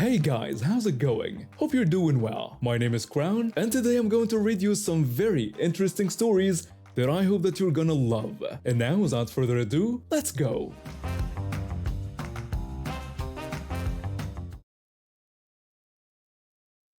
Hey guys, how's it going? Hope you're doing well. My name is Crown, and today I'm going to read you some very interesting stories that I hope that you're gonna love. And now, without further ado, let's go!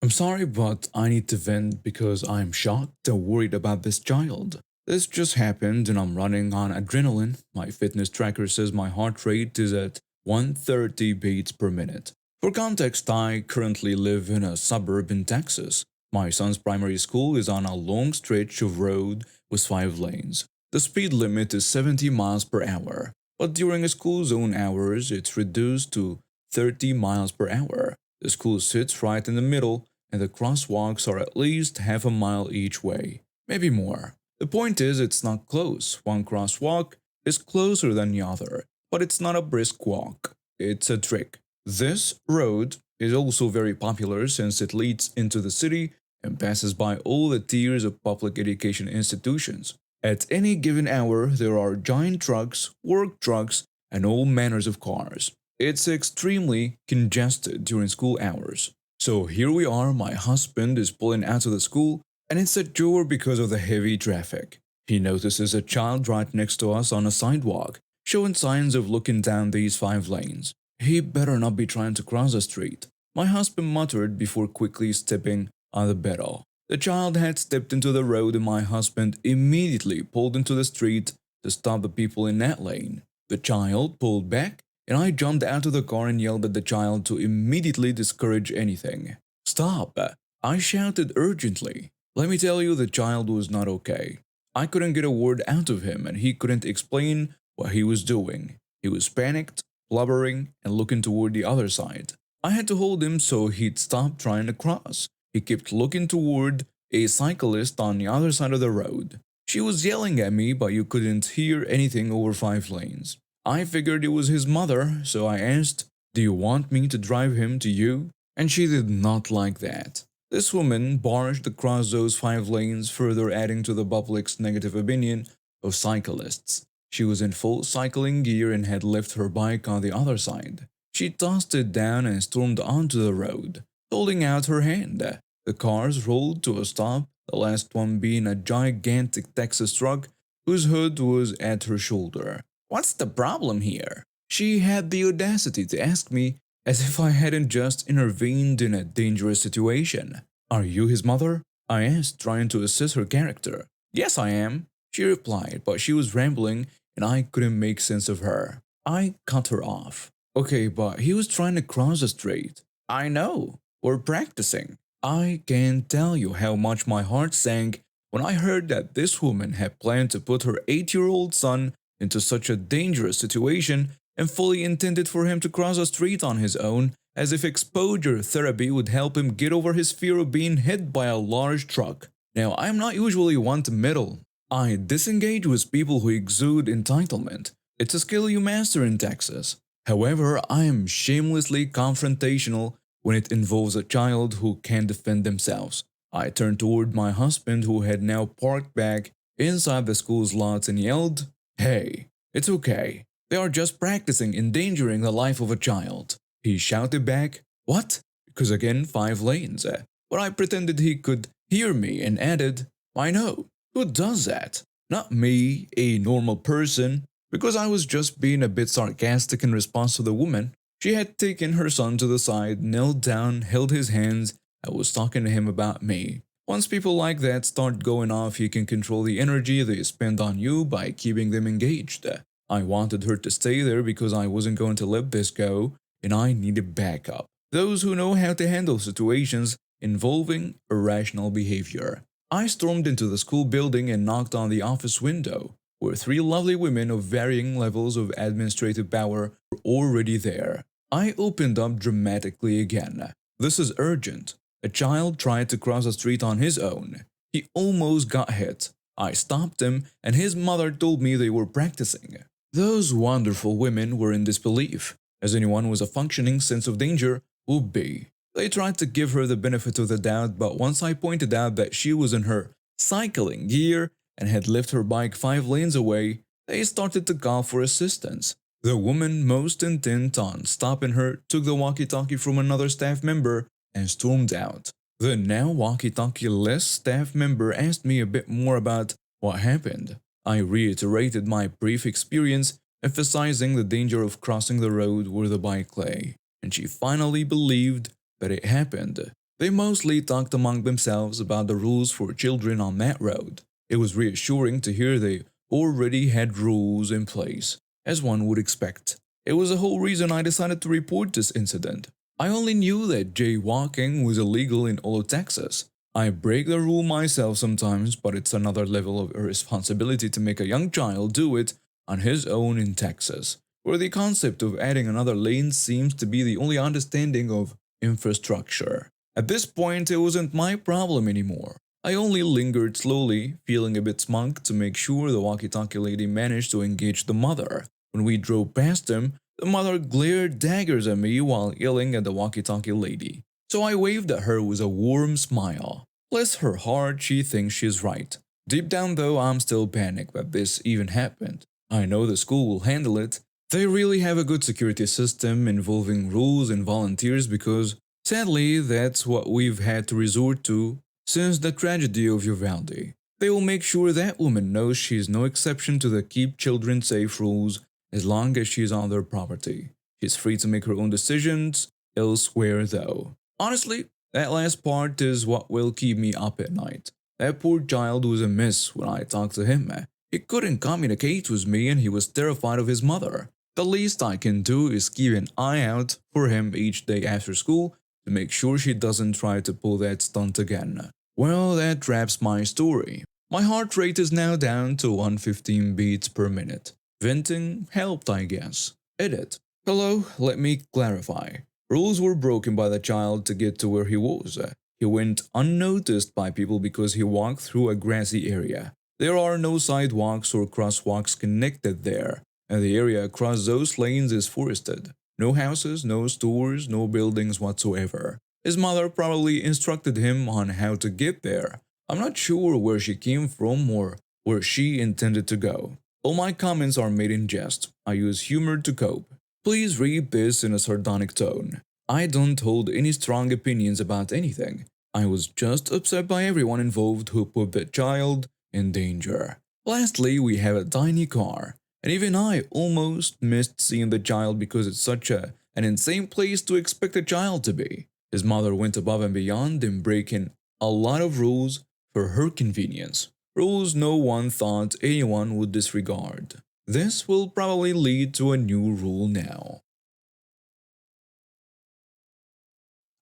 I'm sorry, but I need to vent because I'm shocked and worried about this child. This just happened and I'm running on adrenaline. My fitness tracker says my heart rate is at 130 beats per minute. For context, I currently live in a suburb in Texas. My son's primary school is on a long stretch of road with 5 lanes. The speed limit is 70 miles per hour, but during school zone hours it's reduced to 30 miles per hour. The school sits right in the middle, and the crosswalks are at least half a mile each way, maybe more. The point is, it's not close. One crosswalk is closer than the other, but it's not a brisk walk. It's a trick. This road is also very popular since it leads into the city and passes by all the tiers of public education institutions. At any given hour, there are giant trucks, work trucks, and all manners of cars. It's extremely congested during school hours. So here we are, my husband is pulling out of the school, and it's a chore because of the heavy traffic. He notices a child right next to us on a sidewalk, showing signs of looking down these 5 lanes. He better not be trying to cross the street, my husband muttered before quickly stepping on the pedal. The child had stepped into the road and my husband immediately pulled into the street to stop the people in that lane. The child pulled back, and I jumped out of the car and yelled at the child to immediately discourage anything. "Stop!" I shouted urgently. Let me tell you, the child was not okay. I couldn't get a word out of him and he couldn't explain what he was doing. He was panicked, blubbering, and looking toward the other side. I had to hold him so he'd stop trying to cross. He kept looking toward a cyclist on the other side of the road. She was yelling at me, but you couldn't hear anything over 5 lanes. I figured it was his mother, so I asked, "Do you want me to drive him to you?" And she did not like that. This woman barged across those 5 lanes, further adding to the public's negative opinion of cyclists. She was in full cycling gear and had left her bike on the other side. She tossed it down and stormed onto the road, holding out her hand. The cars rolled to a stop, the last one being a gigantic Texas truck whose hood was at her shoulder. "What's the problem here?" She had the audacity to ask me, as if I hadn't just intervened in a dangerous situation. "Are you his mother?" I asked, trying to assess her character. "Yes, I am," she replied, but she was rambling and I couldn't make sense of her. I cut her off. "Okay, but he was trying to cross the street." "I know. We're practicing." I can't tell you how much my heart sank when I heard that this woman had planned to put her 8-year-old son into such a dangerous situation and fully intended for him to cross a street on his own, as if exposure therapy would help him get over his fear of being hit by a large truck. Now, I'm not usually one to meddle. I disengage with people who exude entitlement. It's a skill you master in Texas. However, I am shamelessly confrontational when it involves a child who can't defend themselves. I turned toward my husband, who had now parked back inside the school's lots, and yelled, "Hey, it's okay. They are just practicing endangering the life of a child." He shouted back, "What?" Because again, 5 lanes. But I pretended he could hear me and added, "I know. Who does that? Not me, a normal person," because I was just being a bit sarcastic in response to the woman. She had taken her son to the side, knelt down, held his hands, and was talking to him about me. Once people like that start going off, you can control the energy they spend on you by keeping them engaged. I wanted her to stay there because I wasn't going to let this go, and I needed backup. Those who know how to handle situations involving irrational behavior. I stormed into the school building and knocked on the office window, where 3 lovely women of varying levels of administrative power were already there. I opened up dramatically again. "This is urgent. A child tried to cross the street on his own. He almost got hit. I stopped him, and his mother told me they were practicing." Those wonderful women were in disbelief, as anyone with a functioning sense of danger would be. They tried to give her the benefit of the doubt, but once I pointed out that she was in her cycling gear and had left her bike 5 lanes away, they started to call for assistance. The woman most intent on stopping her took the walkie-talkie from another staff member and stormed out. The now walkie-talkie-less staff member asked me a bit more about what happened. I reiterated my brief experience, emphasizing the danger of crossing the road where the bike lay, and she finally believed that it happened. They mostly talked among themselves about the rules for children on that road. It was reassuring to hear they already had rules in place, as one would expect. It was the whole reason I decided to report this incident. I only knew that jaywalking was illegal in all of Texas. I break the rule myself sometimes, but it's another level of irresponsibility to make a young child do it on his own in Texas, where the concept of adding another lane seems to be the only understanding of infrastructure. At this point, it wasn't my problem anymore. I only lingered slowly, feeling a bit smug to make sure the walkie-talkie lady managed to engage the mother. When we drove past him, the mother glared daggers at me while yelling at the walkie-talkie lady. So I waved at her with a warm smile. Bless her heart, she thinks she's right. Deep down though, I'm still panicked that this even happened. I know the school will handle it. They really have a good security system involving rules and volunteers because, sadly, that's what we've had to resort to since the tragedy of Uvalde. They will make sure that woman knows she's no exception to the keep children safe rules as long as she's on their property. She's free to make her own decisions elsewhere though. Honestly, that last part is what will keep me up at night. That poor child was a mess when I talked to him. He couldn't communicate with me and he was terrified of his mother. The least I can do is keep an eye out for him each day after school to make sure she doesn't try to pull that stunt again. Well, that wraps my story. My heart rate is now down to 115 beats per minute. Venting helped, I guess. Edit. Hello, let me clarify. Rules were broken by the child to get to where he was. He went unnoticed by people because he walked through a grassy area. There are no sidewalks or crosswalks connected there, and the area across those lanes is forested. No houses, no stores, no buildings whatsoever. His mother probably instructed him on how to get there. I'm not sure where she came from or where she intended to go. All my comments are made in jest. I use humor to cope. Please read this in a sardonic tone. I don't hold any strong opinions about anything. I was just upset by everyone involved who put the child in danger. Lastly, we have a tiny car, and even I almost missed seeing the child because it's such an insane place to expect a child to be. His mother went above and beyond in breaking a lot of rules for her convenience. Rules no one thought anyone would disregard. This will probably lead to a new rule now.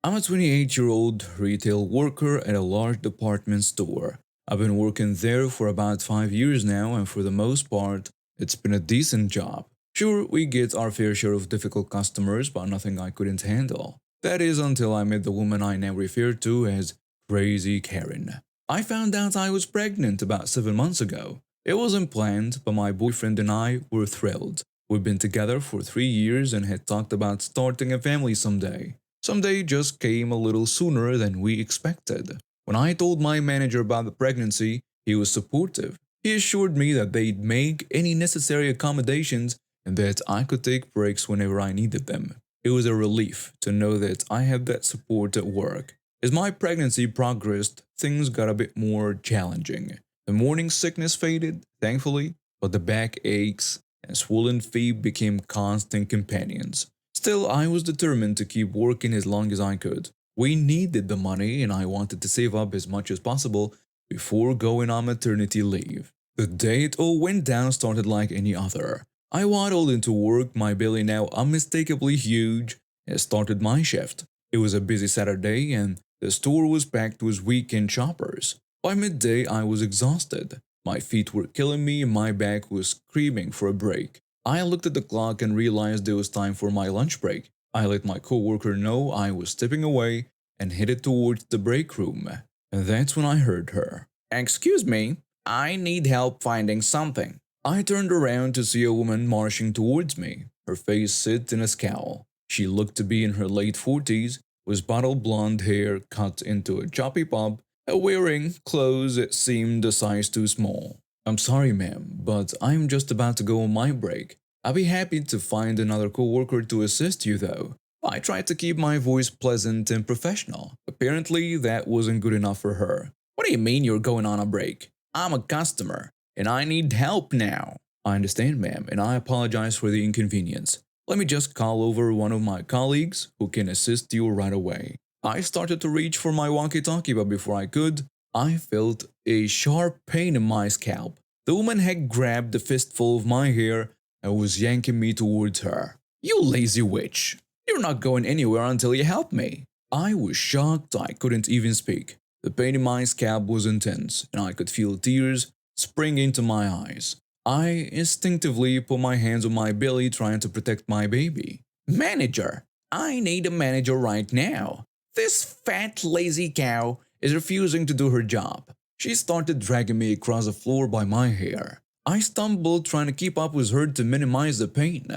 I'm a 28-year-old retail worker at a large department store. I've been working there for about 5 years now, and for the most part, it's been a decent job. Sure, we get our fair share of difficult customers, but nothing I couldn't handle. That is until I met the woman I now refer to as Crazy Karen. I found out I was pregnant about 7 months ago. It wasn't planned, but my boyfriend and I were thrilled. We've been together for 3 years and had talked about starting a family someday. Someday just came a little sooner than we expected. When I told my manager about the pregnancy, he was supportive. He assured me that they'd make any necessary accommodations and that I could take breaks whenever I needed them. It was a relief to know that I had that support at work. As my pregnancy progressed, things got a bit more challenging. The morning sickness faded, thankfully, but the back aches and swollen feet became constant companions. Still, I was determined to keep working as long as I could. We needed the money and I wanted to save up as much as possible before going on maternity leave. The day it all went down started like any other. I waddled into work, my belly now unmistakably huge, and started my shift. It was a busy Saturday and the store was packed with weekend shoppers. By midday, I was exhausted. My feet were killing me and my back was screaming for a break. I looked at the clock and realized it was time for my lunch break. I let my coworker know I was stepping away and headed towards the break room. And that's when I heard her. "Excuse me, I need help finding something." I turned around to see a woman marching towards me, her face set in a scowl. She looked to be in her late 40s, with bottle blonde hair cut into a choppy bob, and wearing clothes that seemed a size too small. "I'm sorry, ma'am, but I'm just about to go on my break. I'll be happy to find another coworker to assist you though. I tried to keep my voice pleasant and professional. Apparently, that wasn't good enough for her. What do you mean you're going on a break? I'm a customer, and I need help now. I understand, ma'am, and I apologize for the inconvenience. Let me just call over one of my colleagues who can assist you right away. I started to reach for my walkie-talkie, but before I could, I felt a sharp pain in my scalp. The woman had grabbed a fistful of my hair and was yanking me towards her. You lazy witch! You're not going anywhere until you help me. I was shocked I couldn't even speak. The pain in my scalp was intense, and I could feel tears spring into my eyes. I instinctively put my hands on my belly trying to protect my baby. Manager! I need a manager right now. This fat, lazy cow is refusing to do her job. She started dragging me across the floor by my hair. I stumbled trying to keep up with her to minimize the pain.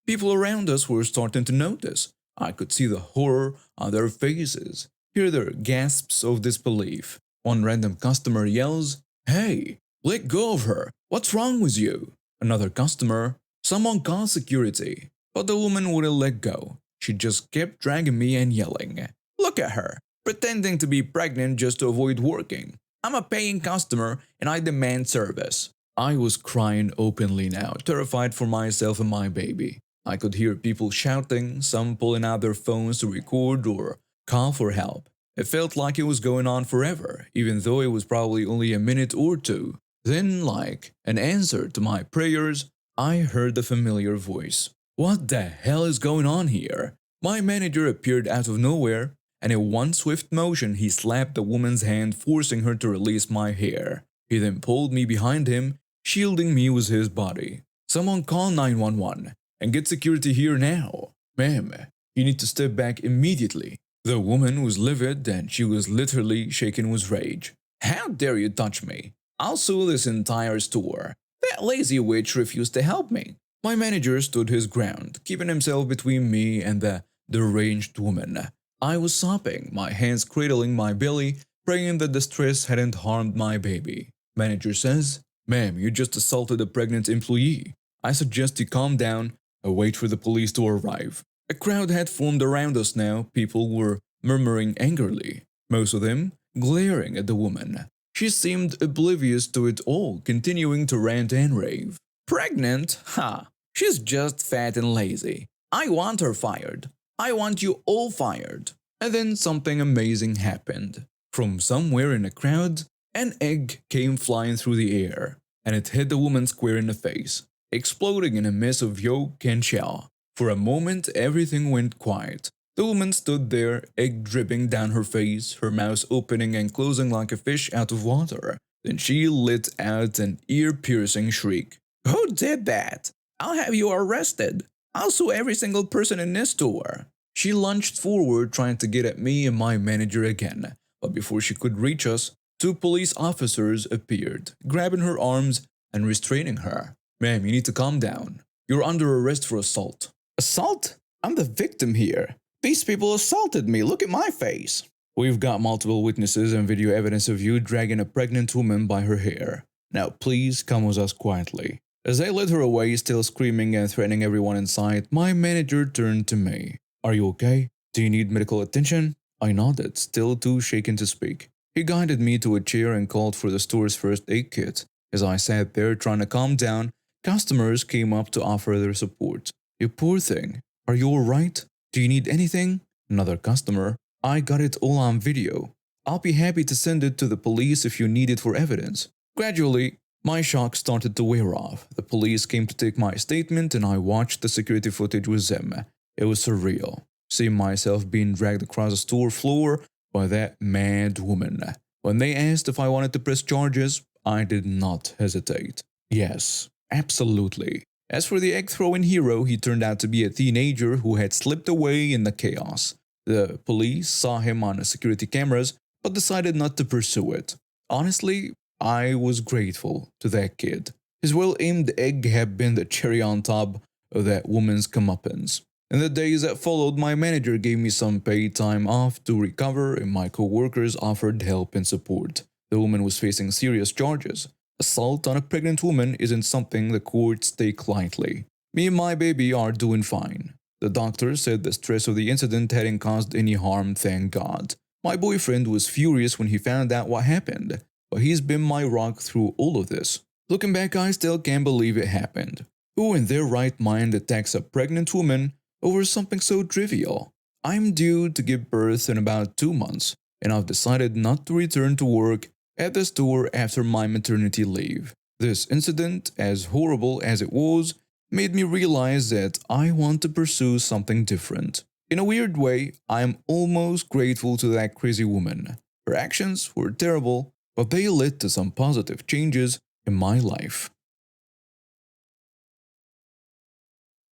People around us were starting to notice. I could see the horror on their faces, hear their gasps of disbelief. One random customer yells, "Hey, let go of her! What's wrong with you?" Another customer, "Someone call security." But the woman wouldn't let go. She just kept dragging me and yelling. Look at her, pretending to be pregnant just to avoid working. I'm a paying customer and I demand service. I was crying openly now, terrified for myself and my baby. I could hear people shouting, some pulling out their phones to record or call for help. It felt like it was going on forever, even though it was probably only a minute or two. Then, like an answer to my prayers, I heard the familiar voice. What the hell is going on here? My manager appeared out of nowhere, and in one swift motion he slapped the woman's hand, forcing her to release my hair. He then pulled me behind him, shielding me with his body. Someone call 911 and get security here now. Ma'am, you need to step back immediately. The woman was livid and she was literally shaking with rage. How dare you touch me? I'll sue this entire store. That lazy witch refused to help me. My manager stood his ground, keeping himself between me and the deranged woman. I was sobbing, my hands cradling my belly, praying that the stress hadn't harmed my baby. Manager says, Ma'am, you just assaulted a pregnant employee. I suggest you calm down and wait for the police to arrive. A crowd had formed around us now. People were murmuring angrily, most of them glaring at the woman. She seemed oblivious to it all, continuing to rant and rave. Pregnant? Ha! She's just fat and lazy. I want her fired. I want you all fired. And then something amazing happened. From somewhere in the crowd, an egg came flying through the air, and it hit the woman square in the face, exploding in a mess of yolk and shell. For a moment, everything went quiet. The woman stood there, egg dripping down her face, her mouth opening and closing like a fish out of water. Then she let out an ear-piercing shriek. Who did that? I'll have you arrested. I'll sue every single person in this store. She lunged forward, trying to get at me and my manager again. But before she could reach us, two police officers appeared, grabbing her arms and restraining her. Ma'am, you need to calm down. You're under arrest for assault. Assault? I'm the victim here. These people assaulted me. Look at my face. We've got multiple witnesses and video evidence of you dragging a pregnant woman by her hair. Now please come with us quietly. As I led her away, still screaming and threatening everyone in sight, my manager turned to me. Are you okay? Do you need medical attention? I nodded, still too shaken to speak. He guided me to a chair and called for the store's first aid kit. As I sat there trying to calm down, customers came up to offer their support. You poor thing. Are you alright? Do you need anything? Another customer. I got it all on video. I'll be happy to send it to the police if you need it for evidence. Gradually, my shock started to wear off. The police came to take my statement and I watched the security footage with them. It was surreal, seeing myself being dragged across the store floor by that mad woman. When they asked if I wanted to press charges, I did not hesitate. Yes, absolutely. As for the egg-throwing hero, he turned out to be a teenager who had slipped away in the chaos. The police saw him on the security cameras, but decided not to pursue it. Honestly, I was grateful to that kid. His well-aimed egg had been the cherry on top of that woman's comeuppance. In the days that followed, my manager gave me some paid time off to recover, and my co-workers offered help and support. The woman was facing serious charges. Assault on a pregnant woman isn't something the courts take lightly. Me and my baby are doing fine. The doctor said the stress of the incident hadn't caused any harm, thank God. My boyfriend was furious when he found out what happened, but he's been my rock through all of this. Looking back, I still can't believe it happened. Who in their right mind attacks a pregnant woman over something so trivial? I'm due to give birth in about 2 months, and I've decided not to return to work at the store after my maternity leave. This incident, as horrible as it was, made me realize that I want to pursue something different. In a weird way, I am almost grateful to that crazy woman. Her actions were terrible, but they led to some positive changes in my life.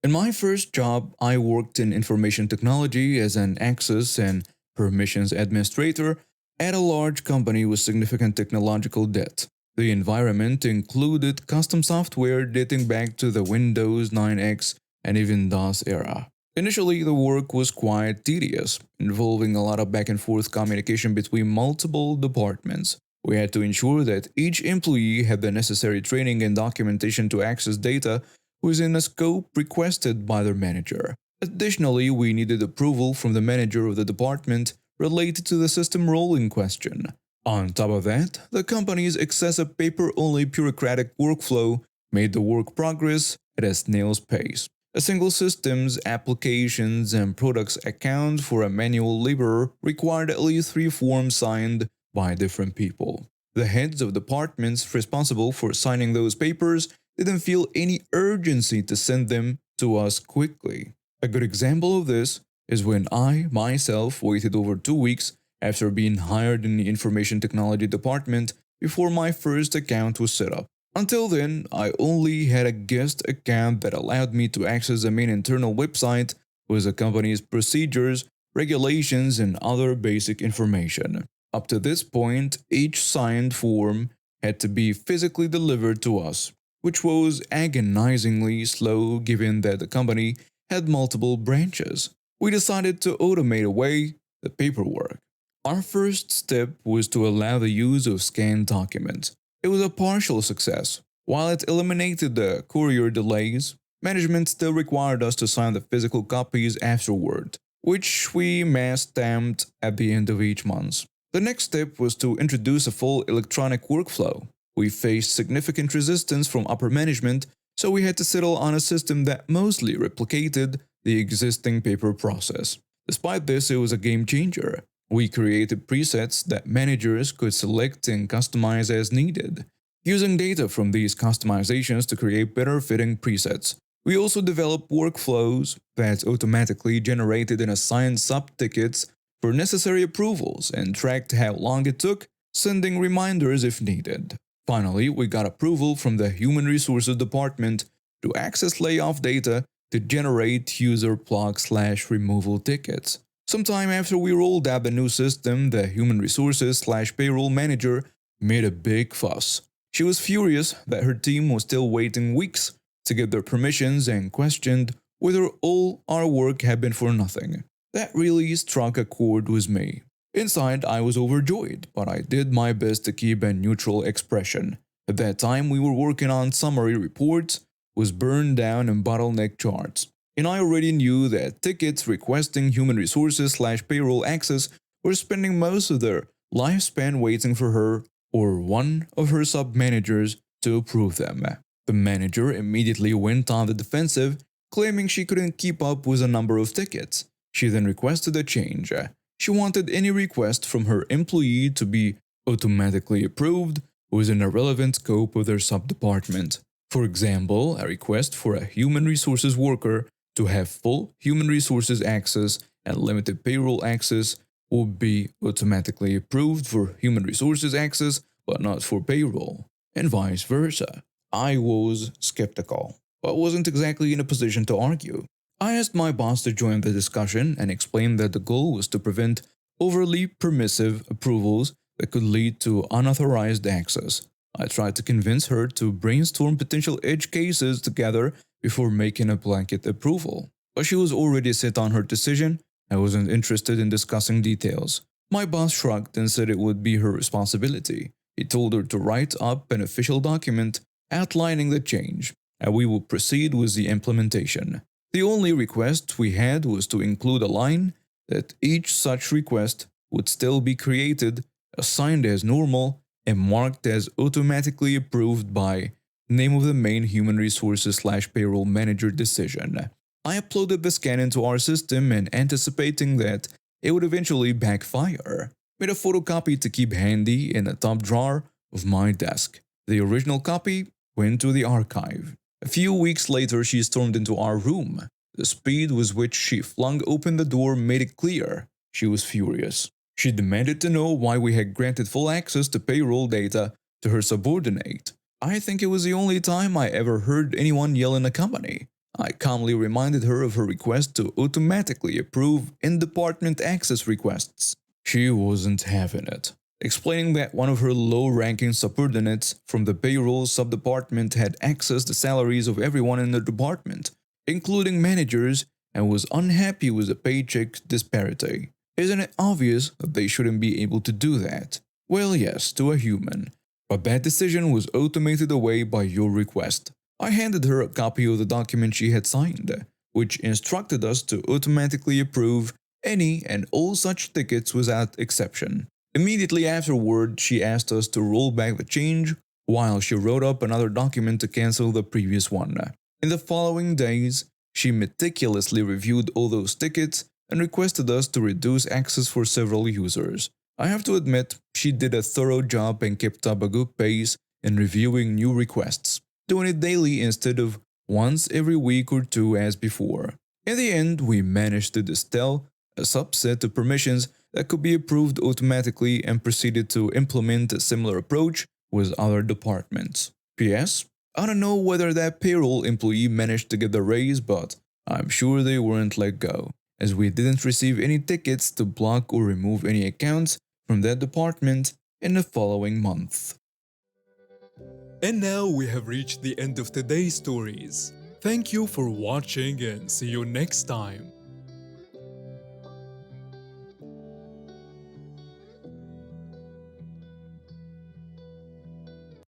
In my first job, I worked in information technology as an access and permissions administrator at a large company with significant technological debt. The environment included custom software dating back to the Windows 9X and even DOS era. Initially, the work was quite tedious, involving a lot of back and forth communication between multiple departments. We had to ensure that each employee had the necessary training and documentation to access data within a scope requested by their manager. Additionally, we needed approval from the manager of the department related to the system role in question. On top of that, the company's excessive paper-only bureaucratic workflow made the work progress at a snail's pace. A single system's applications and products account for a manual laborer required at least 3 forms signed by different people. The heads of departments responsible for signing those papers didn't feel any urgency to send them to us quickly. A good example of this is when I myself waited over 2 weeks after being hired in the information technology department before my first account was set up. Until then, I only had a guest account that allowed me to access the main internal website with the company's procedures, regulations, and other basic information. Up to this point, each signed form had to be physically delivered to us, which was agonizingly slow given that the company had multiple branches. We decided to automate away the paperwork. Our first step was to allow the use of scanned documents. It was a partial success. While it eliminated the courier delays, management still required us to sign the physical copies afterward, which we mass stamped at the end of each month. The next step was to introduce a full electronic workflow. We faced significant resistance from upper management, so we had to settle on a system that mostly replicated the existing paper process. Despite this, it was a game changer. We created presets that managers could select and customize as needed, using data from these customizations to create better fitting presets. We also developed workflows that automatically generated and assigned sub-tickets for necessary approvals and tracked how long it took, sending reminders if needed. Finally, we got approval from the Human Resources Department to access layoff data to generate user plug/removal tickets. Sometime after we rolled out the new system, the Human Resources/payroll manager made a big fuss. She was furious that her team was still waiting weeks to get their permissions and questioned whether all our work had been for nothing. That really struck a chord with me. Inside, I was overjoyed, but I did my best to keep a neutral expression. At that time, we were working on summary reports, was burned down and bottleneck charts. And I already knew that tickets requesting human resources/payroll access were spending most of their lifespan waiting for her or one of her sub-managers to approve them. The manager immediately went on the defensive, claiming she couldn't keep up with the number of tickets. She then requested a change. She wanted any request from her employee to be automatically approved within a relevant scope of their sub-department. For example, a request for a human resources worker to have full human resources access and limited payroll access would be automatically approved for human resources access but not for payroll, and vice versa. I was skeptical, but wasn't exactly in a position to argue. I asked my boss to join the discussion and explained that the goal was to prevent overly permissive approvals that could lead to unauthorized access. I tried to convince her to brainstorm potential edge cases together before making a blanket approval, but she was already set on her decision and wasn't interested in discussing details. My boss shrugged and said it would be her responsibility. He told her to write up an official document outlining the change. and we would proceed with the implementation. The only request we had was to include a line that each such request would still be created, assigned as normal, and marked as automatically approved by name of the main human resources/payroll manager decision. I uploaded the scan into our system and anticipating that it would eventually backfire. Made a photocopy to keep handy in the top drawer of my desk. The original copy went to the archive. A few weeks later, she stormed into our room. The speed with which she flung open the door made it clear she was furious. She demanded to know why we had granted full access to payroll data to her subordinate. I think it was the only time I ever heard anyone yell in a company. I calmly reminded her of her request to automatically approve in-department access requests. She wasn't having it, explaining that one of her low-ranking subordinates from the payroll subdepartment had accessed the salaries of everyone in the department, including managers, and was unhappy with the paycheck disparity. Isn't it obvious that they shouldn't be able to do that? Well, yes, to a human. But that decision was automated away by your request. I handed her a copy of the document she had signed, which instructed us to automatically approve any and all such tickets without exception. Immediately afterward, she asked us to roll back the change while she wrote up another document to cancel the previous one. In the following days, she meticulously reviewed all those tickets and requested us to reduce access for several users. I have to admit, she did a thorough job and kept up a good pace in reviewing new requests, doing it daily instead of once every week or two as before. In the end, we managed to distill a subset of permissions that could be approved automatically and proceeded to implement a similar approach with other departments. P.S. I don't know whether that payroll employee managed to get the raise, but I'm sure they weren't let go, as we didn't receive any tickets to block or remove any accounts from that department in the following month. And now we have reached the end of today's stories. Thank you for watching and see you next time.